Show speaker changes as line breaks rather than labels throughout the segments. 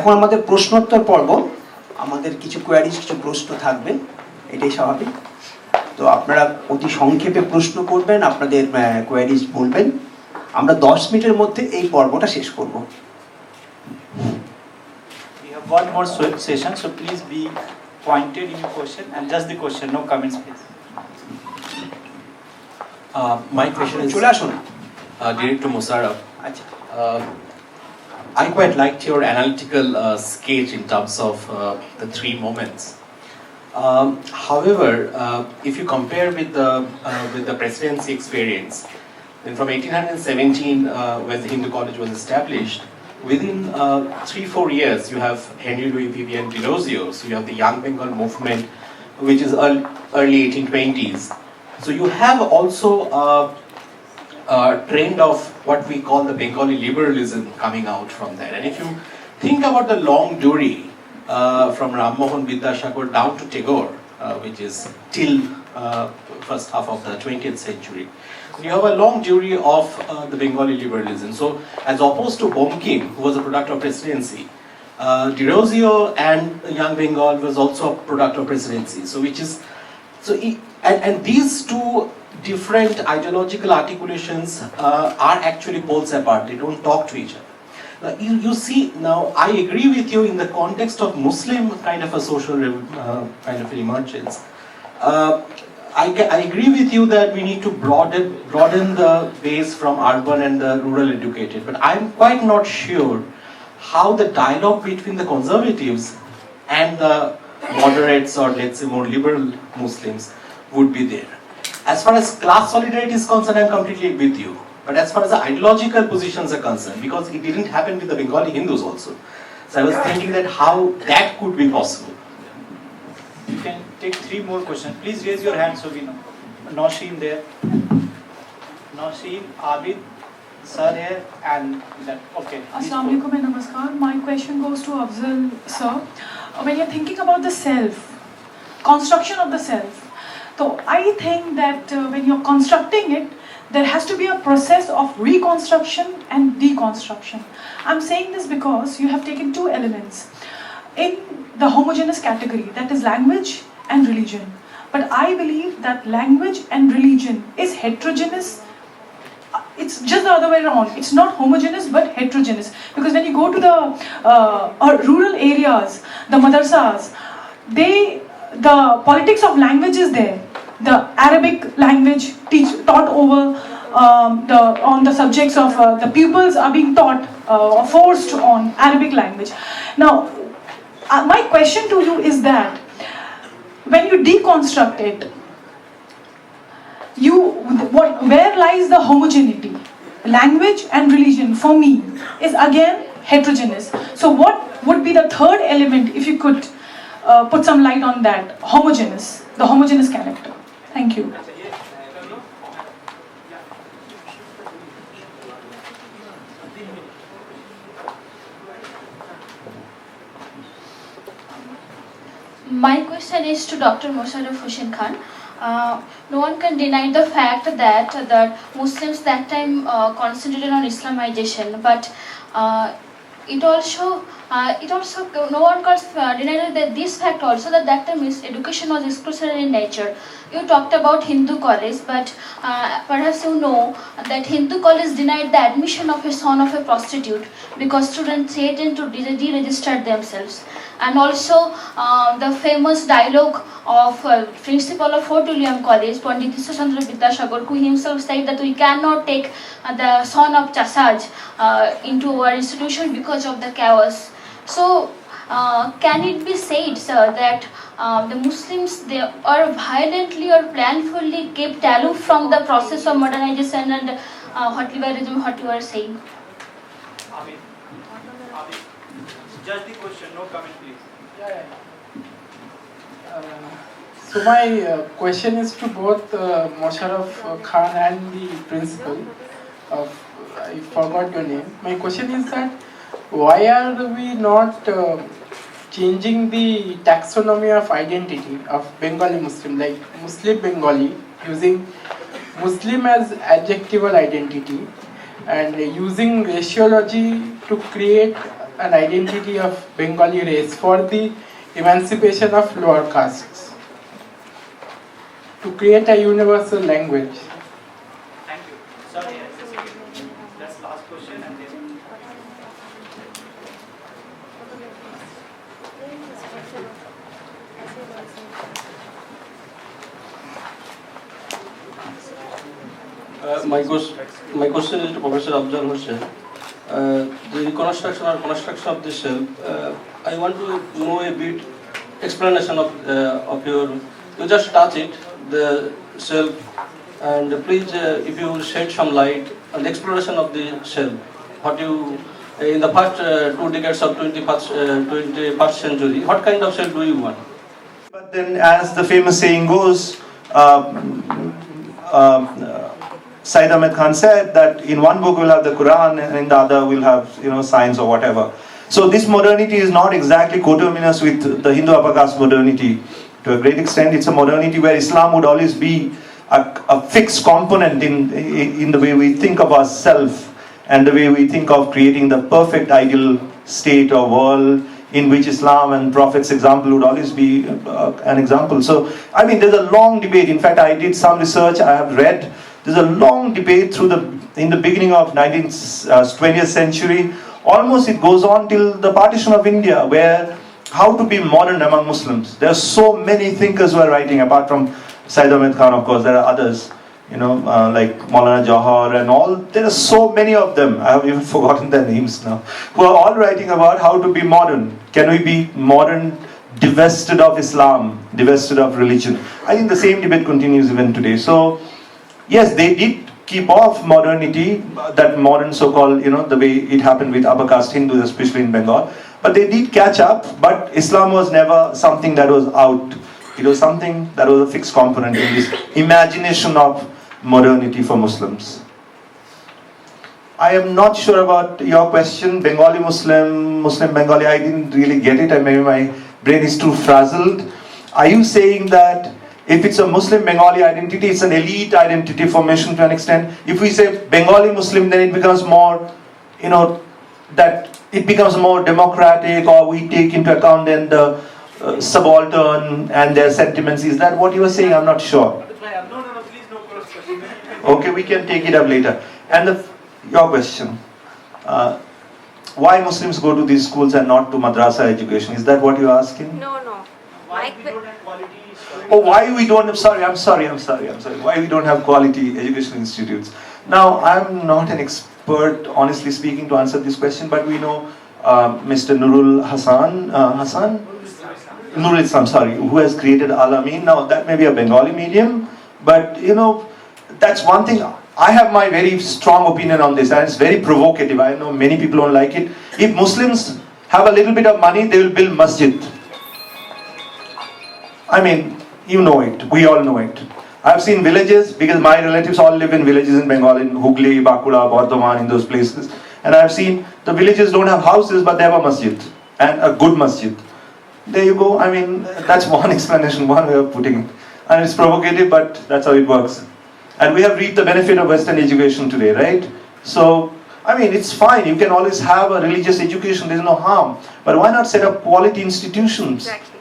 এখন আমাদের প্রশ্নোত্তর পর্ব, আমাদের কিছু কোয়ারিজ, কিছু প্রশ্ন থাকবে, এটাই স্বাভাবিক। তো আপনারা অতি সংক্ষেপে প্রশ্ন করবেন, আপনাদের কোয়ারিজ বলবেন। আমরা 10 মিনিটের মধ্যে এই পর্বটা শেষ করব।
We have one more session, so please be pointed in your question and just the question, no comments, please.
My question is
চলে আসুন।
direct to Musharraf.
আচ্ছা,
I quite liked your analytical sketch in terms of the three moments. However, if you compare with the presidency experience, then from 1817, when the Hindu College was established, within 3-4 years, you have Henry Louis Vivian Delosio, so you have the Young Bengal movement, which is early 1820s. So you have also a trend of what we call the Bengali liberalism coming out from there. And if you think about the long Duri from Ram Mohan Vidyasagar down to Tagore, which is till first half of the 20th century, you have a long Duri of the Bengali liberalism. So as opposed to Bankim, who was a product of presidency, Delosio and Young Bengal was also a product of presidency. So which is and these two different ideological articulations are actually poles apart. They don't talk to each other. You see, now I agree with you in the context of Muslim kind of a social kind of emergence. I agree with you that we need to broaden the base from urban and the rural educated, but I'm quite not sure how the dialogue between the conservatives and the moderates, or let's say more liberal Muslims, would be there. As far as class solidarity is concerned, I'm completely with you. But as far as the ideological positions are concerned, because it didn't happen with the Bengali Hindus also, so I was thinking that how that could be possible.
You can take 3 more questions. Please raise your hand so we know. Nausheen there. Nausheen, Abid, sir here, and that. Okay.
Assalamu alaikum and namaskar. My question goes to Afzal sir. When you're thinking about the self, construction of the self, so I think that when you're constructing it, there has to be a process of reconstruction and deconstruction. I'm saying this because you have taken 2 elements in the homogeneous category, that is language and religion. But I believe that language and religion is heterogeneous. It's just the other way around. It's not homogeneous but heterogeneous. Because when you go to the rural areas, the madrasas, the politics of language is there. The Arabic language taught over on the subjects of the pupils are being taught or forced on Arabic language. Now, my question to you is that when you deconstruct it, where lies the homogeneity? Language and religion, for me, is again heterogeneous. So what would be the third element, if you could put some light on that? The homogeneous character. Thank you.
My question is to Dr. Musharraf Hossain Khan. No one can deny the fact that the Muslims that time concentrated on Islamization, but it also no one can deny that this fact also that time education was exclusive in nature. You talked about Hindu college, but perhaps you know that Hindu college denied the admission of a son of a prostitute because students threatened to deregister themselves. And also the famous dialogue of principal of Fort William College, Pandit Ishwar Chandra Vidyasagar, who himself said that we cannot take the son of Chasaj into our institution because of the chaos. So can it be said, sir, that the Muslims, they are violently or planfully kept aloof from the process of modernization and what liberalism, what you are saying?
Abid. Just the question, no comment, please.
So my question is to both Musharraf Khan and the principal of, I forgot your name. My question is that why are we not changing the taxonomy of identity of Bengali Muslim, like Muslim Bengali, using Muslim as adjectival identity and using raciology to create an identity of Bengali race for the emancipation of lower castes, to create a universal language.
Thank you. Sorry, that's last question and then.
My question is to Professor Afzal Hussain. The construction of this cell, I want to know a bit explanation of your. You just touch it, the cell, and please, if you will shed some light on the exploration of the cell. What you in the first 2 decades of 21st century, what kind of cell do you want?
But then, as the famous saying goes, Syed Ahmed Khan said that in one book we'll have the Quran and in the other we'll have, science or whatever. So this modernity is not exactly coterminous with the Hindu upper caste modernity. To a great extent, it's a modernity where Islam would always be a fixed component in the way we think of ourselves and the way we think of creating the perfect ideal state or world in which Islam and Prophet's example would always be an example. So, I mean, there's a long debate. In fact, I did some research, I have read. There's a long debate in the beginning of 20th century. Almost it goes on till the partition of India, where how to be modern among Muslims. There are so many thinkers who are writing, apart from Syed Ahmed Khan, of course, there are others, like Maulana Jawhar and all. There are so many of them, I have even forgotten their names now, who are all writing about how to be modern. Can we be modern, divested of Islam, divested of religion? I think the same debate continues even today. So, yes, they did keep off modernity, that modern so-called, the way it happened with upper caste Hindus, especially in Bengal. But they did catch up, but Islam was never something that was out. It was something that was a fixed component in this imagination of modernity for Muslims. I am not sure about your question, Bengali Muslim Bengali, I didn't really get it, and maybe my brain is too frazzled. Are you saying that if it's a Muslim Bengali identity, it's an elite identity formation to an extent? If we say Bengali Muslim, then it becomes more, that it becomes more democratic, or we take into account then the subaltern and their sentiments. Is that what you were saying? I'm not sure.
No, please no question.
Okay, we can take it up later. And your question, why Muslims go to these schools and not to madrasa education? Is that what you're asking?
No.
Why we don't have quality?
Oh, why we don't have, I'm sorry. Why we don't have quality education institutes? Now, I'm not an expert, honestly speaking, to answer this question, but we know Mr. Nurul Islam, who has created Al-Amin. Now, that may be a Bengali medium, but, that's one thing. I have my very strong opinion on this, and it's very provocative. I know many people don't like it. If Muslims have a little bit of money, they will build masjid. I mean, you know it. We all know it. I've seen villages, because my relatives all live in villages in Bengal, in Hooghly, Bakula, Bardhaman, in those places. And I've seen the villages don't have houses, but they have a masjid, and a good masjid. There you go. I mean, that's one explanation, one way of putting it. And it's provocative, but that's how it works. And we have reaped the benefit of Western education today, right? So, I mean, it's fine. You can always have a religious education. There's no harm. But why not set up quality institutions?
Exactly.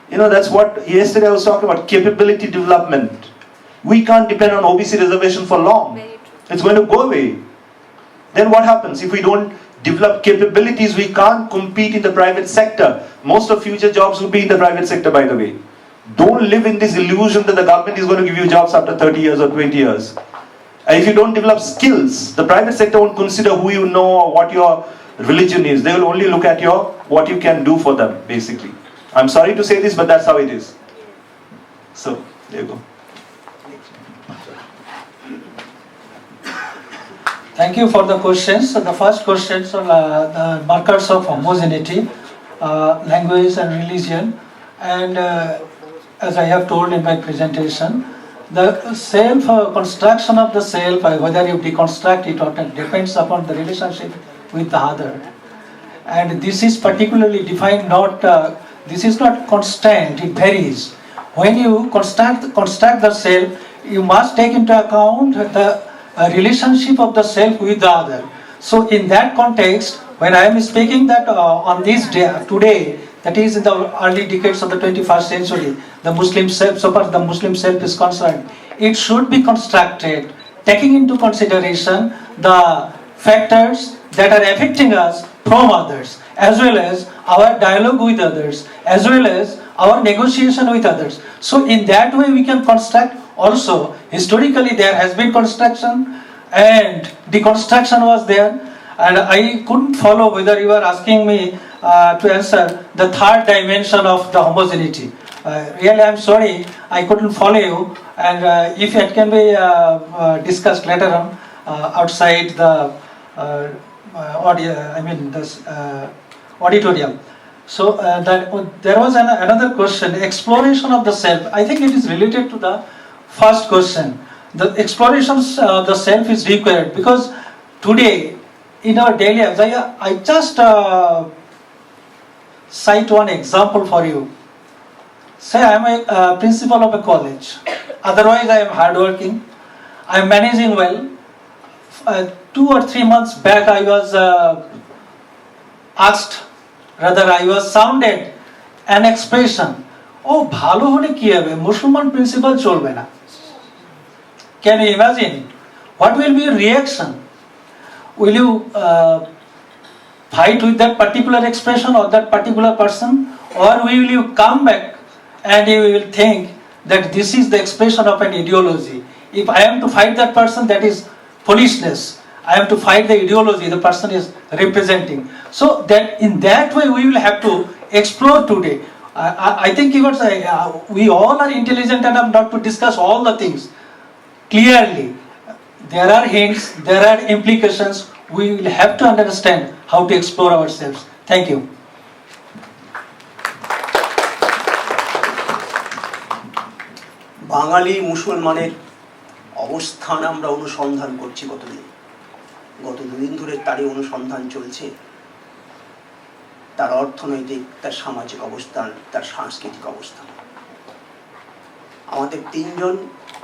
That's what yesterday I was talking about, capability development. We can't depend on OBC reservation for long.
Very true.
It's going to go away. Then what happens? If we don't develop capabilities, we can't compete in the private sector. Most of future jobs will be in the private sector, by the way. Don't live in this illusion that the government is going to give you jobs after 30 years or 20 years. And if you don't develop skills, the private sector won't consider who you know or what your religion is. They will only look at what you can do for them, basically. I'm sorry to say this, but that's how it is. So, there you go.
Thank you for the questions. So the first questions on the markers of homogeneity, language and religion. And as I have told in my presentation, the construction of the self, whether you deconstruct it or not, depends upon the relationship with the other. And this is particularly defined this is not constant, it varies. When you construct the self, you must take into account the relationship of the self with the other. So in that context, when I am speaking that on this day, today, that is in the early decades of the 21st century, the Muslim self, so far as the Muslim self is concerned, it should be constructed taking into consideration the factors that are affecting us from others, as well as our dialogue with others, as well as our negotiation with others. So in that way we can construct. Also, historically there has been construction and deconstruction was there, and I couldn't follow whether you are asking me to answer the third dimension of the homogeneity. Really, I'm sorry, I couldn't follow you, and if it can be discussed later on outside the auditorium. So there was another question, exploration of the self. I think it is related to the first question. The exploration of the self is required because today in our daily lives, I just cite one example for you. Say I am a principal of a college. Otherwise I am hardworking. I am managing well. 2 or 3 months back I was asked, rather I was sounded an expression, oh bhalo hole ki hobe, Musliman principal cholbe na. Can you imagine? What will be your reaction? Will you fight with that particular expression or that particular person, or will you come back and you will think that this is the expression of an ideology? If I am to fight that person, that is foolishness. I am to fight the ideology the person is representing. So that in that way we will have to explore today. I think even we all are intelligent enough not to discuss all the things clearly. There are hints, there are implications. We will have to understand how to explore ourselves. Thank you.
বাঙালি মুসলমানের অবস্থান আমরা অনুসন্ধান করছি গত দুদিন ধরে তারই অনুসন্ধান চলছে। তার অর্থনৈতিক, তার সামাজিক অবস্থান, তার সাংস্কৃতিক অবস্থান। আমাদের 3 জন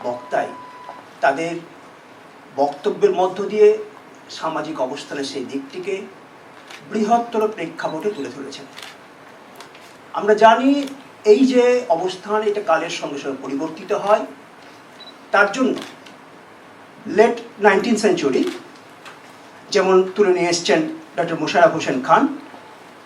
বক্তাই তাদের বক্তব্যের মধ্য দিয়ে সামাজিক অবস্থানের সেই দিকটিকে বৃহত্তর প্রেক্ষাপটে তুলে ধরেছেন। আমরা জানি এই যে অবস্থান, এটা কালের সঙ্গে সঙ্গে পরিবর্তিত হয়। তার জন্য লেট 19th সেঞ্চুরি যেমন তুলে নিয়ে এসছেন ডক্টর মোশাররফ হোসেন খান,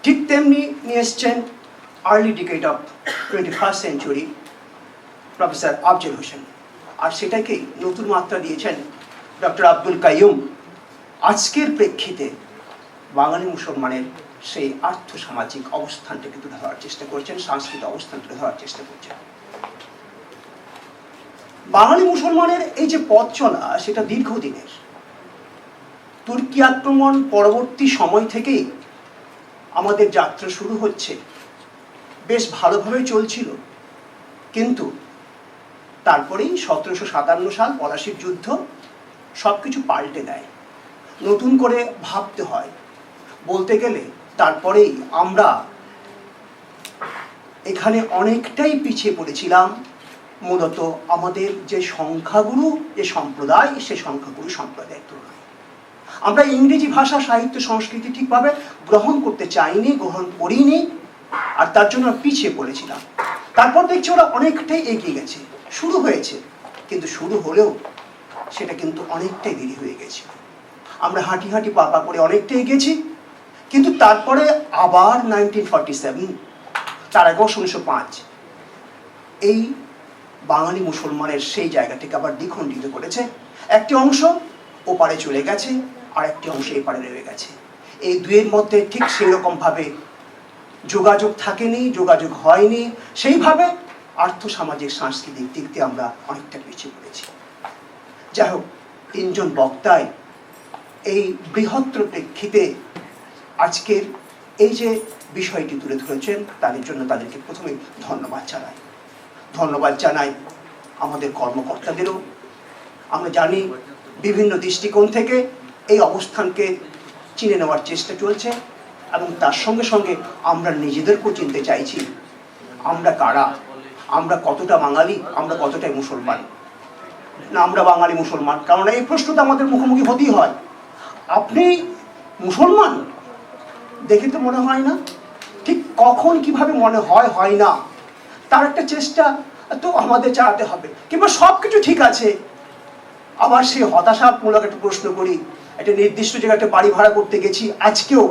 ঠিক তেমনি নিয়ে এসছেন early decade of 21st century professor Afzal Hossain, আর সেটাকেই নতুন মাত্রা দিয়েছেন ডক্টর আব্দুল কাইয়ুম। আজকের প্রেক্ষিতে বাঙালি মুসলমানের সেই আর্থসামাজিক অবস্থানটাকে তুলে ধরার চেষ্টা করছেন, সাংস্কৃতিক অবস্থান তুলে ধরার চেষ্টা করছেন। বাঙালি মুসলমানের এই যে পথ চলা, সেটা দীর্ঘদিনের। তুর্কি আক্রমণ পরবর্তী সময় থেকেই আমাদের যাত্রা শুরু হচ্ছে, বেশ ভালোভাবেই চলছিল, কিন্তু তারপরেই 1757 সাল পলাশির যুদ্ধ সবকিছু পাল্টে দেয়। নতুন করে ভাবতে হয়। বলতে গেলে তারপরেই আমরা এখানে অনেকটাই পিছিয়ে পড়েছিলাম, মূলত আমাদের যে সংখ্যাগুরু যে সম্প্রদায়, সে সংখ্যাগুরু সম্প্রদায়ের তুলনায়। আমরা ইংরেজি ভাষা, সাহিত্য, সংস্কৃতি ঠিকভাবে গ্রহণ করতে চাইনি, গ্রহণ করিনি, আর তার জন্য পিছিয়ে পড়েছিলাম। তারপর দেখছি ওরা অনেকটাই এগিয়ে গেছে, শুরু হয়েছে, কিন্তু শুরু হলেও সেটা কিন্তু অনেকটাই দেরি হয়ে গেছে। আমরা হাঁটি হাঁটি পাপা করে অনেকটা এগিয়েছি, কিন্তু তারপরে আবার 1947, তার আগে 1905 এই বাঙালি মুসলমানের সেই জায়গাটাকে আবার দ্বিখণ্ডিত করেছে। একটি অংশ ওপারে চলে গেছে, আর একটি অংশ এপারে রয়ে গেছে। এই দুয়ের মধ্যে ঠিক সেই রকমভাবে যোগাযোগ থাকেনি, যোগাযোগ হয়নি। সেইভাবে আর্থসামাজিক সাংস্কৃতিক দিক দিয়ে আমরা অনেকটা পিছিয়ে পড়েছি। যাই হোক, 3 জন বক্তাই এই বৃহত্তর প্রেক্ষিতে আজকের এই যে বিষয়টি তুলে ধরেছেন, তাদের জন্য তাদেরকে প্রথমে ধন্যবাদ জানাই আমাদের কর্মকর্তাদেরও। আমরা জানি বিভিন্ন দৃষ্টিকোণ থেকে এই অবস্থানকে চিনে নেওয়ার চেষ্টা চলছে, এবং তার সঙ্গে সঙ্গে আমরা নিজেদেরকেও চিনতে চাইছি, আমরা কারা, আমরা কতটা বাঙালি, আমরা কতটাই মুসলমান। না, আমরা বাঙালি মুসলমান, কারণ এই প্রশ্নটা আমাদের মুখোমুখি হতেই হয়। আপনি মুসলমান, দেখে তো মনে হয় না, ঠিক কখন কিভাবে মনে হয় হয় না, তার একটা চেষ্টা তো আমাদের চালাতে হবে। কিংবা সব কিছু ঠিক আছে, আবার সেই হতাশামূলক একটা প্রশ্ন করি, একটা নির্দিষ্ট জায়গায় একটা বাড়ি ভাড়া করতে গেছি আজকেও,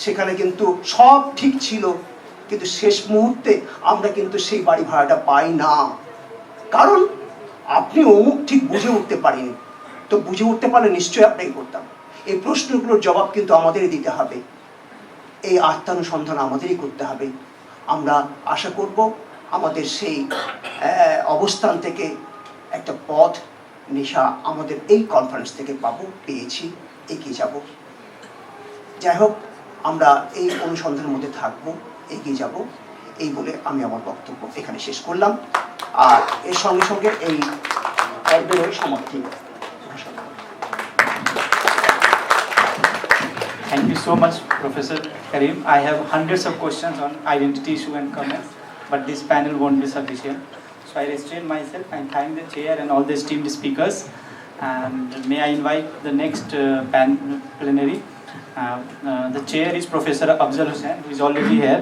সেখানে কিন্তু সব ঠিক ছিল, কিন্তু শেষ মুহূর্তে আমরা কিন্তু সেই বাড়ি ভাড়াটা পাই না, কারণ আপনি অমুক ঠিক বুঝে উঠতে পারেনি। তো বুঝে উঠতে পারলে নিশ্চয়ই আপনাকে করতাম। এই প্রশ্নগুলোর জবাব কিন্তু আমাদেরই দিতে হবে, এই আত্মানুসন্ধান আমাদেরই করতে হবে। আমরা আশা করব আমাদের সেই অবস্থান থেকে একটা পথ নিশা আমাদের এই কনফারেন্স থেকে পেয়েছি, এগিয়ে যাব। যাই হোক, আমরা এই অনুসন্ধানের মধ্যে থাকবো, এগিয়ে যাব, এই বলে আমি আমার বক্তব্য এখানে শেষ করলাম। আর এর সঙ্গে সঙ্গে এই পর্বের সমাপ্তি ঘোষণা।
Thank you so much, Professor Karim. I have hundreds of questions on identity issue and comments, but this panel won't be sufficient. So I restrain myself and thank the chair and all the esteemed speakers. And may I invite the next plenary. The chair is Professor Afzal Hussain, who is already here.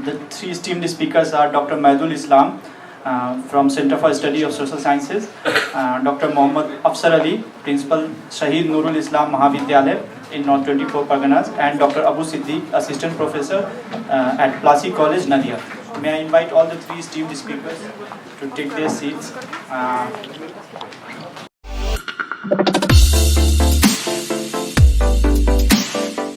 The three esteemed speakers are Dr. Mahdul Islam from Center for Study of Social Sciences, Dr. Mohammad Afsar Ali, Principal Shahid Nurul Islam Mahavidyalaya in North 24 Parganas, and Dr. Abu Siddiq, Assistant Professor at Plasi College, Nadia. May I invite all the three esteemed speakers to take their seats.